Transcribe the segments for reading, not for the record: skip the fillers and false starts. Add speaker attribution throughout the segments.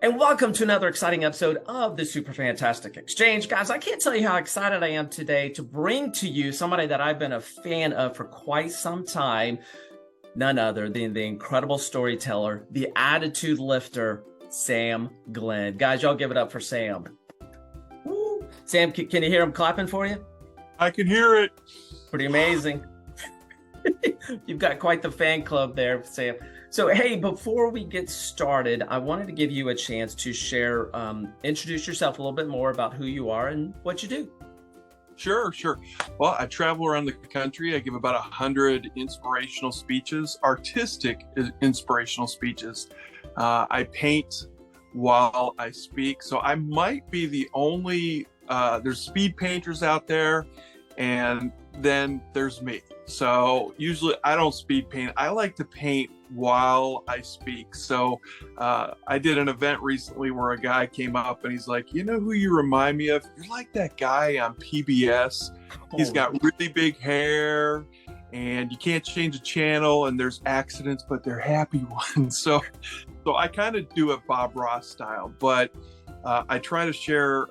Speaker 1: And welcome to another exciting episode of the Super Fantastic Exchange. Guys, I can't tell you how excited I am today to bring to you somebody that I've been a fan of for quite some time, none other than the incredible storyteller, the attitude lifter, Sam Glenn. Guys, y'all give it up for Sam. Woo. Sam, can you hear him clapping for you?
Speaker 2: I can hear it.
Speaker 1: Pretty amazing. You've got quite the fan club there, Sam. So, hey, before we get started, I wanted to give you a chance to share, introduce yourself a little bit more about who you are and what you do.
Speaker 2: Sure. Well, I travel around the country. I give about 100 inspirational speeches, artistic inspirational speeches. I paint while I speak. So I might be the only, there's speed painters out there, and then there's me. So usually I don't speed paint. I like to paint while I speak. So I did an event recently where a guy came up and he's like, you know who you remind me of? You're like that guy on PBS. He's got really big hair and you can't change the channel and there's accidents, but they're happy ones. So I kind of do it Bob Ross style, but I try to share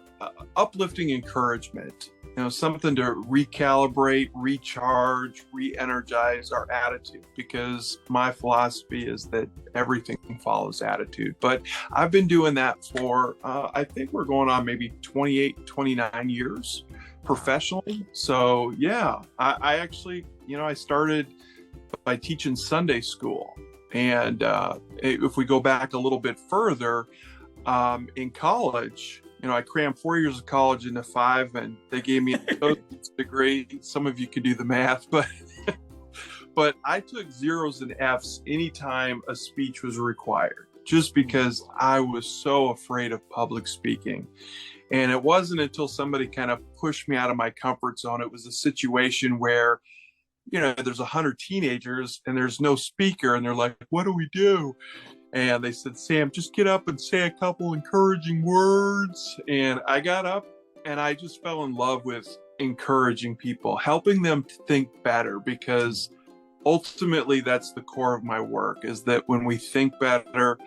Speaker 2: uplifting encouragement. Something to recalibrate, recharge, re-energize our attitude, because my philosophy is that everything follows attitude. But I've been doing that for, I think we're going on maybe 28, 29 years professionally. So yeah, I actually, I started by teaching Sunday school. And if we go back a little bit further, in college, I crammed 4 years of college into 5, and they gave me a associate's degree. Some of you can do the math, but I took zeros and Fs anytime a speech was required, just because I was so afraid of public speaking. And it wasn't until somebody kind of pushed me out of my comfort zone. It was a situation where, there's 100 teenagers and there's no speaker, and they're like, what do we do? And they said, Sam, just get up and say a couple encouraging words. And I got up and I just fell in love with encouraging people, helping them to think better, because ultimately that's the core of my work, is that when we think better,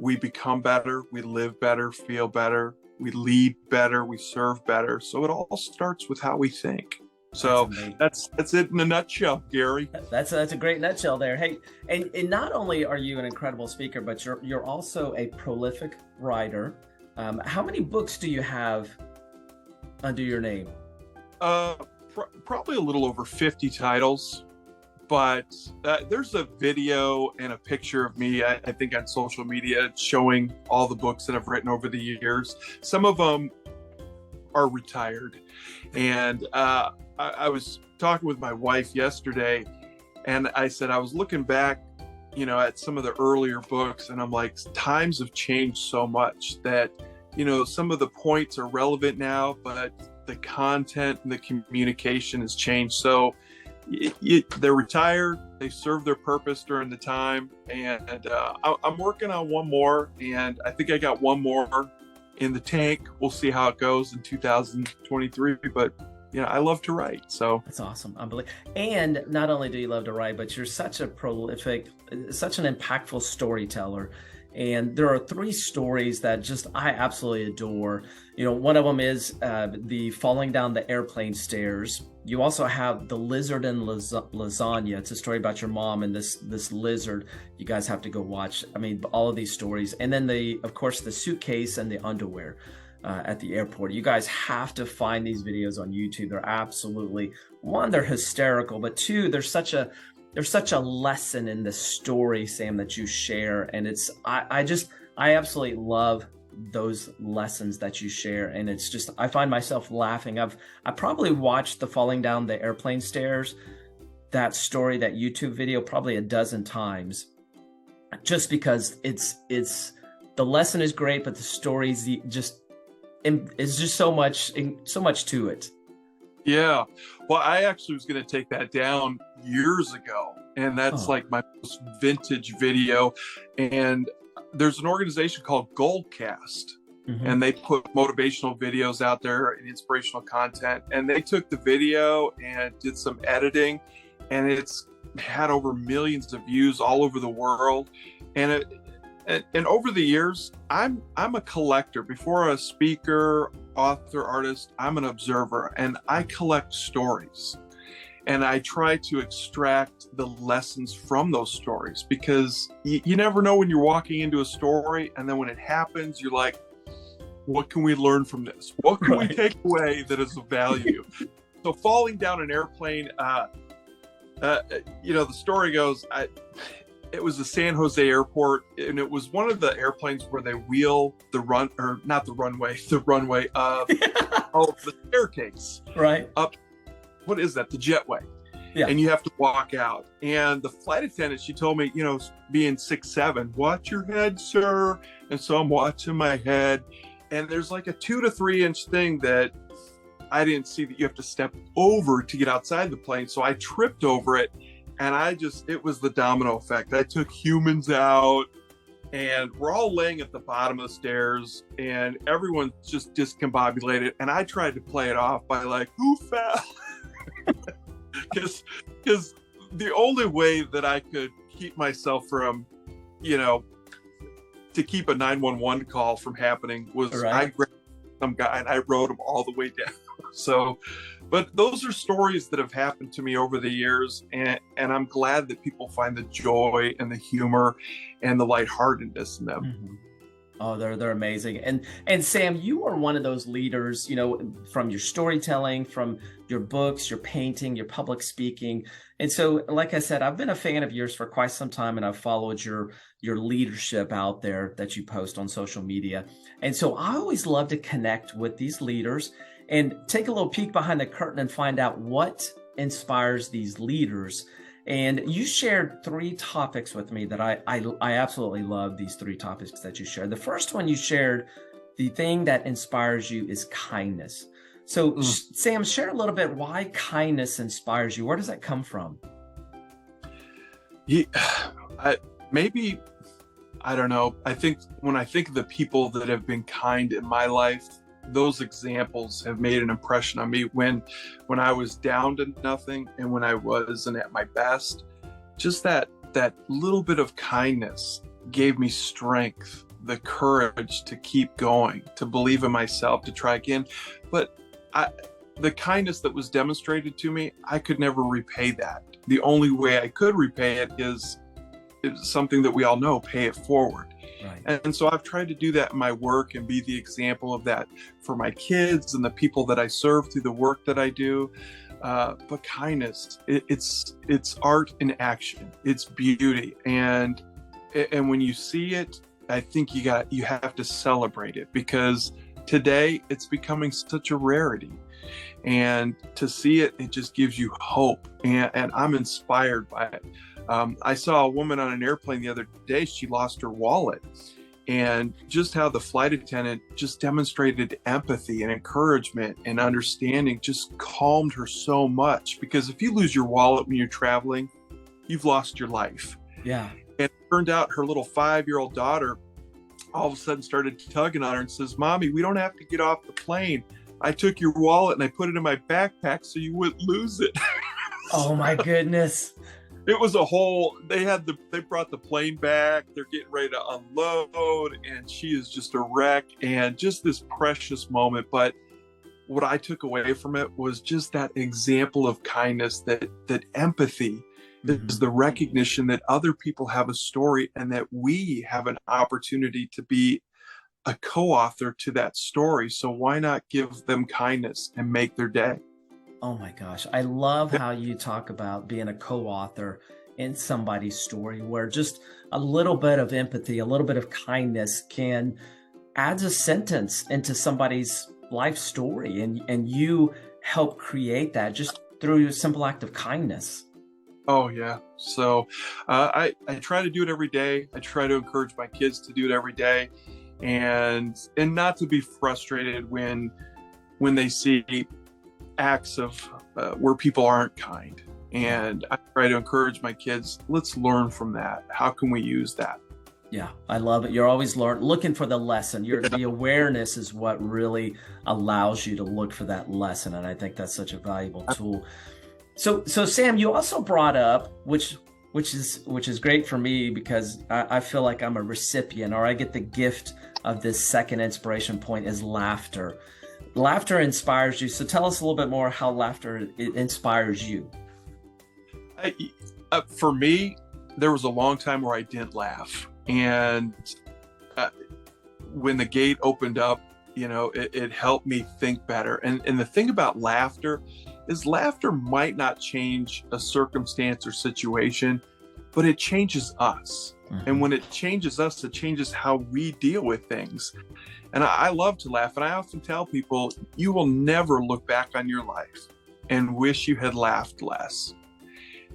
Speaker 2: we become better, we live better, feel better, we lead better, we serve better. So it all starts with how we think. So that's it in a nutshell, Gary.
Speaker 1: That's a great nutshell there. Hey, and not only are you an incredible speaker, but you're also a prolific writer. How many books do you have under your name?
Speaker 2: Probably a little over 50 titles, but there's a video and a picture of me, I think, on social media showing all the books that I've written over the years. Some of them are retired, and I was talking with my wife yesterday, and I said I was looking back, at some of the earlier books, and I'm like, times have changed so much that, some of the points are relevant now, but the content and the communication has changed. So they're retired, they served their purpose during the time, and I'm working on one more, and I think I got one more in the tank. We'll see how it goes in 2023, but I love to write. So
Speaker 1: that's awesome. And not only do you love to write, but you're such a prolific, such an impactful storyteller. And there are 3 stories that I absolutely adore. One of them is the falling down the airplane stairs. You also have the lizard and lasagna. It's a story about your mom and this lizard. You guys have to go watch. All of these stories. And then of course, the suitcase and the underwear at the airport. You guys have to find these videos on YouTube. They're absolutely, 1, they're hysterical, but 2, there's such a lesson in the story, Sam, that you share. And I absolutely love those lessons that you share. And it's just, I find myself laughing. I probably watched the falling down the airplane stairs, that story, that YouTube video, probably a dozen times, just because it's the lesson is great, but the story's it's just so much to it.
Speaker 2: Yeah. Well, I actually was going to take that down years ago, and that's like my most vintage video. And there's an organization called Goldcast, and they put motivational videos out there and inspirational content. And they took the video and did some editing, and it's had over millions of views all over the world. And And over the years, I'm a collector. Before a speaker, author, artist, I'm an observer, and I collect stories. And I try to extract the lessons from those stories, because you never know when you're walking into a story, and then when it happens, you're like, what can we learn from this? What can we take away that is of value? So falling down an airplane, the story goes, it was the San Jose airport, and it was one of the airplanes where they wheel the runway of the staircase
Speaker 1: Right.
Speaker 2: up. What is that? The jetway.
Speaker 1: Yeah.
Speaker 2: And you have to walk out. And the flight attendant, she told me, being 6'7", watch your head, sir. And so I'm watching my head. And there's like a 2 to 3 inch thing that I didn't see that you have to step over to get outside the plane. So I tripped over it, and it was the domino effect. I took humans out, and we're all laying at the bottom of the stairs, and everyone's just discombobulated. And I tried to play it off by like, who fell? Because the only way that I could keep myself from, to keep a 911 call from happening was I grabbed some guy and I rode him all the way down. So, but those are stories that have happened to me over the years, and I'm glad that people find the joy and the humor and the lightheartedness in them.
Speaker 1: Mm-hmm. Oh, they're amazing. And Sam, you are one of those leaders, from your storytelling, from your books, your painting, your public speaking. And so, like I said, I've been a fan of yours for quite some time, and I've followed your leadership out there that you post on social media. And so I always love to connect with these leaders and take a little peek behind the curtain and find out what inspires these leaders. And you shared 3 topics with me that I absolutely love, these 3 topics that you shared. The first one you shared, the thing that inspires you is kindness. So Sam, share a little bit why kindness inspires you. Where does that come from?
Speaker 2: Yeah, I don't know. I think when I think of the people that have been kind in my life, those examples have made an impression on me when I was down to nothing and when I wasn't at my best. Just that little bit of kindness gave me strength, the courage to keep going, to believe in myself, to try again. But the kindness that was demonstrated to me, I could never repay that. The only way I could repay it is something that we all know, pay it forward. Right. And so I've tried to do that in my work and be the example of that for my kids and the people that I serve through the work that I do. But kindness, it's art in action. It's beauty. And when you see it, I think you have to celebrate it, because today it's becoming such a rarity. And to see it, it just gives you hope. And I'm inspired by it. I saw a woman on an airplane the other day. She lost her wallet, and just how the flight attendant just demonstrated empathy and encouragement and understanding just calmed her so much, because if you lose your wallet when you're traveling, you've lost your life.
Speaker 1: Yeah.
Speaker 2: And it turned out her little 5-year-old daughter all of a sudden started tugging on her and says, "Mommy, we don't have to get off the plane. I took your wallet and I put it in my backpack so you wouldn't lose it."
Speaker 1: Oh my goodness.
Speaker 2: It was they brought the plane back. They're getting ready to unload, and she is just a wreck, and just this precious moment. But what I took away from it was just that example of kindness, that empathy, is the recognition that other people have a story and that we have an opportunity to be a co-author to that story. So why not give them kindness and make their day?
Speaker 1: Oh my gosh. I love how you talk about being a co-author in somebody's story, where just a little bit of empathy, a little bit of kindness can add a sentence into somebody's life story. And you help create that just through a simple act of kindness.
Speaker 2: Oh yeah. So I try to do it every day. I try to encourage my kids to do it every day, and not to be frustrated when they see acts of where people aren't kind. And I try to encourage my kids, let's learn from that. How can we use that?
Speaker 1: Yeah, I love it. You're always looking for the lesson. The awareness is what really allows you to look for that lesson. And I think that's such a valuable tool. So Sam, you also brought up, which which is great for me because I feel like I'm a recipient, or I get the gift of this second inspiration point is laughter. Laughter inspires you. So tell us a little bit more how laughter inspires you.
Speaker 2: I, for me, there was a long time where I didn't laugh, and when the gate opened up, it helped me think better. And the thing about laughter is laughter might not change a circumstance or situation, but it changes us.
Speaker 1: Mm-hmm.
Speaker 2: And when it changes us, it changes how we deal with things. And I love to laugh. And I often tell people, you will never look back on your life and wish you had laughed less.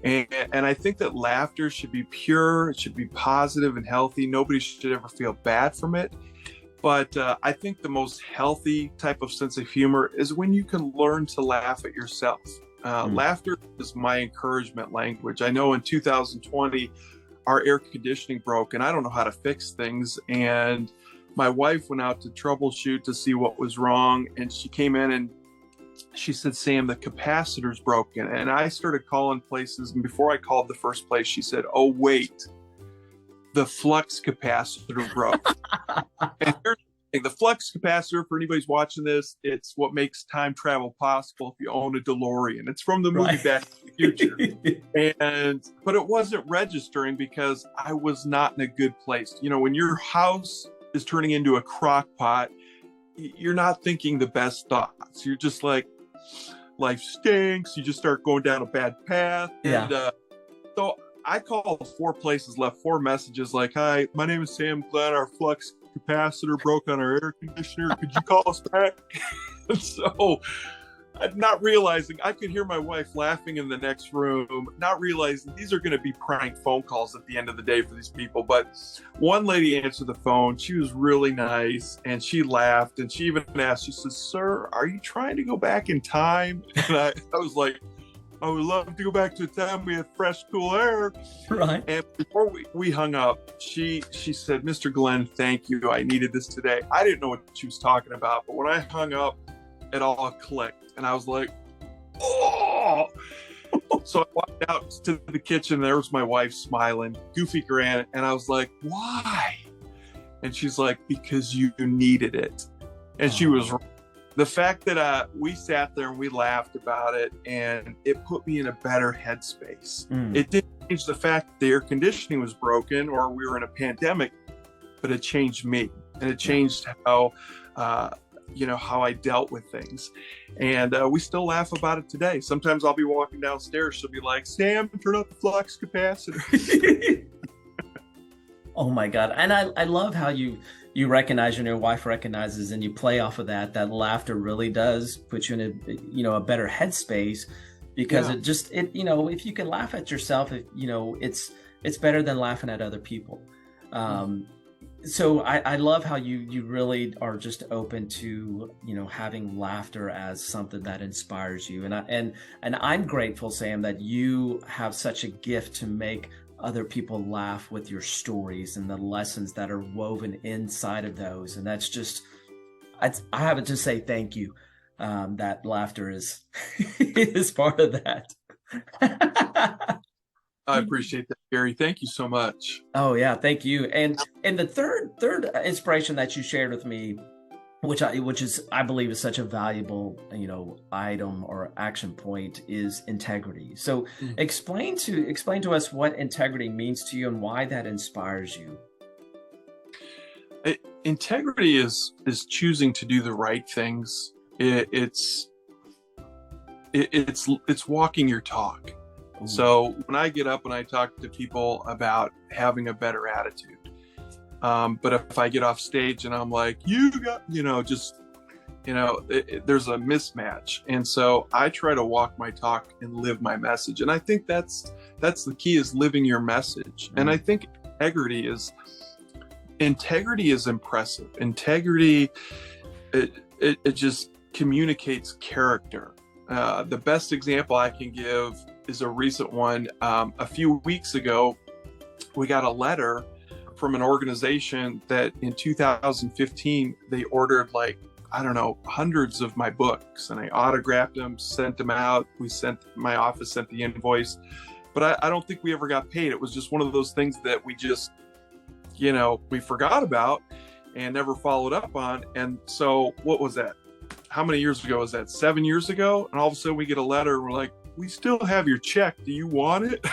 Speaker 2: And I think that laughter should be pure, it should be positive and healthy. Nobody should ever feel bad from it. But I think the most healthy type of sense of humor is when you can learn to laugh at yourself. Laughter is my encouragement language. I know in 2020, our air conditioning broke and I don't know how to fix things. And my wife went out to troubleshoot to see what was wrong. And she came in and she said, Sam, the capacitor's broken. And I started calling places. And before I called the first place, she said, oh, wait. The flux capacitor broke. And here's the thing, the flux capacitor, for anybody who's watching this, it's what makes time travel possible if you own a DeLorean. It's from the movie Back to the Future. But it wasn't registering because I was not in a good place. When your house is turning into a crock pot, you're not thinking the best thoughts. You're just like, life stinks. You just start going down a bad path.
Speaker 1: Yeah.
Speaker 2: And so I called 4 places, left 4 messages like, hi, my name is Sam Glenn. Our flux capacitor broke on our air conditioner. Could you call us back? And so not realizing, I could hear my wife laughing in the next room, not realizing these are going to be prank phone calls at the end of the day for these people. But one lady answered the phone. She was really nice and she laughed and she even asked, she says, sir, are you trying to go back in time? And I was like, I would love to go back to a time we had fresh, cool air.
Speaker 1: Right.
Speaker 2: And before we hung up, she said, Mr. Glenn, thank you. I needed this today. I didn't know what she was talking about, but when I hung up, it all clicked. And I was like, oh. So I walked out to the kitchen. And there was my wife smiling, goofy grin. And I was like, why? And she's like, because you needed it. And she was right. The fact that we sat there and we laughed about it, and it put me in a better headspace. It didn't change the fact that the air conditioning was broken or we were in a pandemic, but it changed me, and it changed how I dealt with things. And we still laugh about it today. Sometimes I'll be walking downstairs, she'll be like, Sam, turn up the flux capacitor.
Speaker 1: Oh my God. And I love how you recognize, and your wife recognizes, and you play off of that laughter really does put you in a better headspace, because if you can laugh at yourself, it's better than laughing at other people. So I love how you really are just open to, having laughter as something that inspires you. And I'm grateful, Sam, that you have such a gift to make other people laugh with your stories and the lessons that are woven inside of those. And that's just, I have to say thank you. That laughter is is part of that.
Speaker 2: I appreciate that, Gary. Thank you so much.
Speaker 1: Oh yeah, thank you. And the third inspiration that you shared with me, which I believe is such a valuable item or action point, is integrity. So explain to us what integrity means to you and why that inspires you.
Speaker 2: Integrity is choosing to do the right things. It's walking your talk. Ooh. So when I get up and I talk to people about having a better attitude, but if I get off stage and I'm like, there's a mismatch. And so I try to walk my talk and live my message. And I think that's the key, is living your message. And I think integrity is impressive. Integrity, it just communicates character. The best example I can give is a recent one. A few weeks ago, we got a letter from an organization that in 2015, they ordered hundreds of my books, and I autographed them, sent them out. My office sent the invoice. but I don't think we ever got paid. It was just one of those things that we just, we forgot about and never followed up on. And so what was that? How many years ago was that? 7 years ago? And all of a sudden we get a letter and we're like, we still have your check. Do you want it?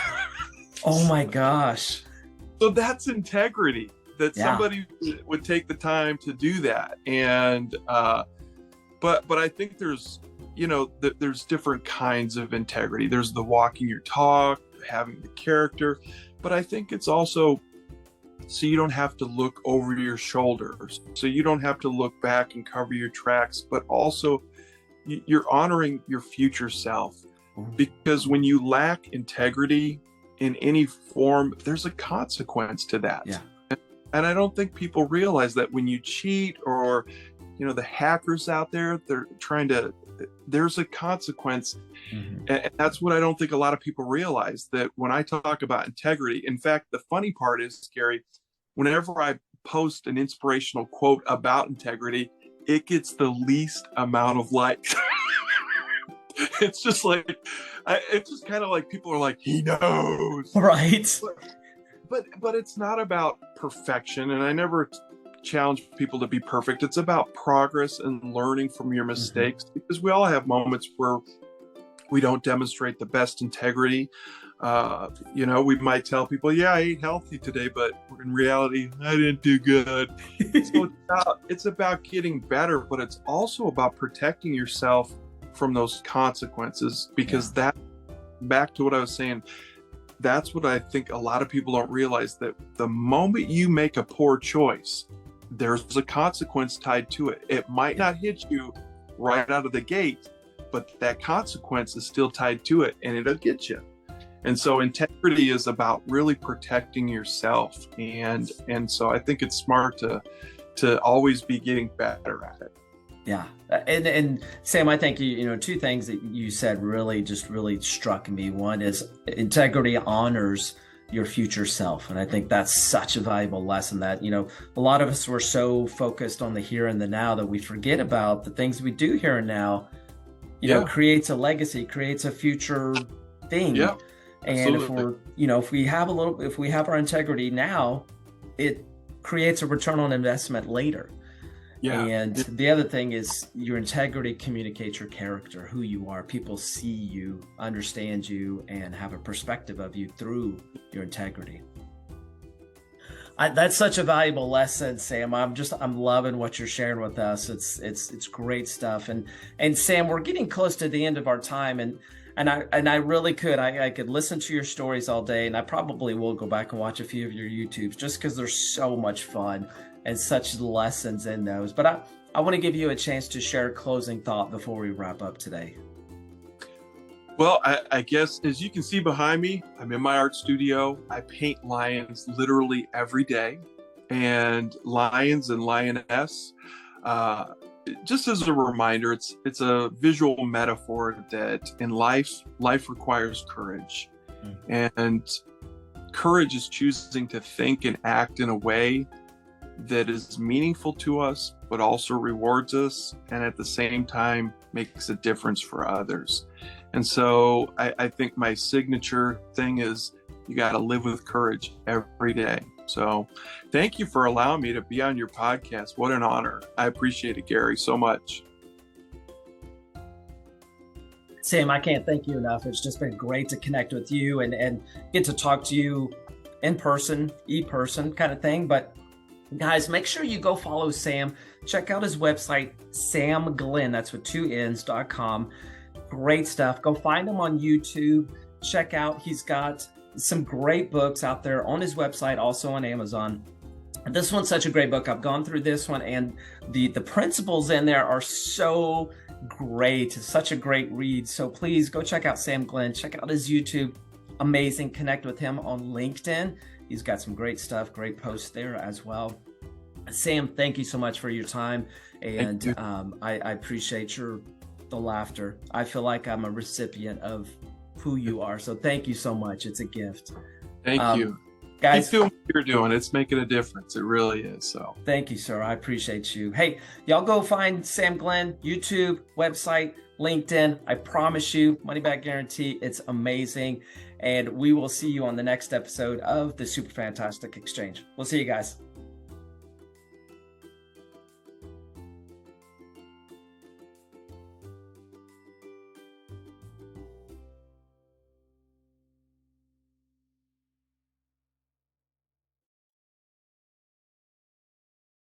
Speaker 1: Oh my gosh.
Speaker 2: So that's integrity, that
Speaker 1: Yeah.
Speaker 2: somebody would take the time to do that. And, but I think there's, there's different kinds of integrity. There's the walking your talk, having the character, but I think it's also so you don't have to look over your shoulders, so you don't have to look back and cover your tracks, but also you're honoring your future self. Because when you lack integrity in any form, there's a consequence to that.
Speaker 1: Yeah.
Speaker 2: And I don't think people realize that when you cheat, or the hackers out there, there's a consequence. And that's what I don't think a lot of people realize, that when I talk about integrity, in fact, the funny part is, Gary, whenever I post an inspirational quote about integrity, it gets the least amount of likes. It's just like, it's just kind of like people are like, he knows.
Speaker 1: Right.
Speaker 2: But it's not about perfection. And I never challenge people to be perfect. It's about progress and learning from your mistakes, because we all have moments where we don't demonstrate the best integrity. We might tell people, yeah, I ate healthy today, but in reality, I didn't do good. So it's about getting better, but it's also about protecting yourself from those consequences, because that, back to what I was saying, that's what I think a lot of people don't realize, that the moment you make a poor choice, there's a consequence tied to it. It might not hit you right out of the gate, but that consequence is still tied to it, and it'll get you. And so integrity is about really protecting yourself. And so I think it's smart to always be getting better at it.
Speaker 1: Yeah. And Sam, I think, two things that you said really struck me. One is integrity honors your future self. And I think that's such a valuable lesson, that, a lot of us were so focused on the here and the now that we forget about the things we do here and now, creates a legacy, creates a future thing. Yeah. And if we have our integrity now, it creates a return on investment later. Yeah. And the other thing is, your integrity communicates your character, who you are. People see you, understand you, and have a perspective of you through your integrity. That's such a valuable lesson, Sam. I'm loving what you're sharing with us. It's great stuff. And Sam, we're getting close to the end of our time, and I really could. I could listen to your stories all day, and I probably will go back and watch a few of your YouTubes, just because they're so much fun and such lessons in those. But I want to give you a chance to share a closing thought before we wrap up today.
Speaker 2: Well, I guess, as you can see behind me, I'm in my art studio. I paint lions literally every day, and lions and lioness. Just as a reminder, it's a visual metaphor that in life requires courage. And courage is choosing to think and act in a way that is meaningful to us, but also rewards us, and at the same time makes a difference for others. And so I think my signature thing is, you got to live with courage every day. So thank you for allowing me to be on your podcast. What an honor. I appreciate it, Gary, so much.
Speaker 1: Sam, I can't thank you enough. It's just been great to connect with you and get to talk to you in person, e-person kind of thing. But guys, make sure you go follow Sam. Check out his website, samglenn, that's with 2Ns.com. Great stuff. Go find him on YouTube. Check out, he's got some great books out there on his website, also on Amazon. This one's such a great book. I've gone through this one, and the principles in there are so great. It's such a great read. So please go check out Sam Glenn. Check out his YouTube. Amazing. Connect with him on LinkedIn. He's got some great stuff, great posts there as well. Sam, thank you so much for your time. And I appreciate the laughter. I feel like I'm a recipient of who you are. So thank you so much. It's a gift.
Speaker 2: Thank you.
Speaker 1: Guys,
Speaker 2: keep doing what you're doing. It's making a difference. It really is. So
Speaker 1: thank you, sir. I appreciate you. Hey, y'all go find Sam Glenn, YouTube, website, LinkedIn. I promise you, money back guarantee. It's amazing. And we will see you on the next episode of the Super Fantastic Exchange. We'll see you guys.